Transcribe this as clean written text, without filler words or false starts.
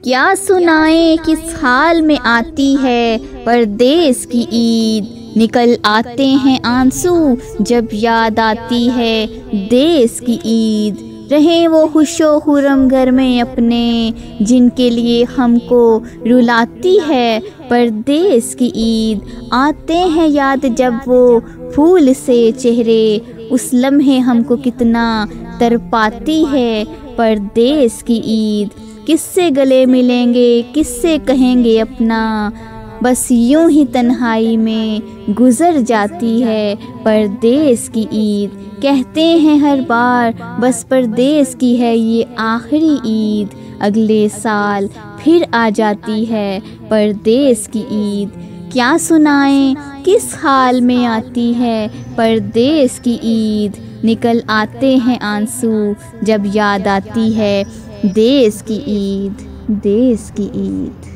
क्या सुनाएं किस हाल में आती है परदेस की ईद। निकल आते हैं आंसू जब याद आती है देश की ईद। रहे वो खुशो खुरम घर में अपने जिनके लिए हमको रुलाती है परदेस की ईद। आते हैं याद जब वो फूल से चेहरे, उस लम्हे हमको कितना तरपाती है परदेस की ईद। किससे गले मिलेंगे किससे कहेंगे अपना, बस यूं ही तन्हाई में गुजर जाती है परदेस की ईद। कहते हैं हर बार बस परदेस की है ये आखिरी ईद, अगले साल फिर आ जाती है परदेस की ईद। क्या सुनाएं किस हाल में आती है परदेस की ईद। निकल आते हैं आंसू जब याद आती है देश की ईद, देश की ईद।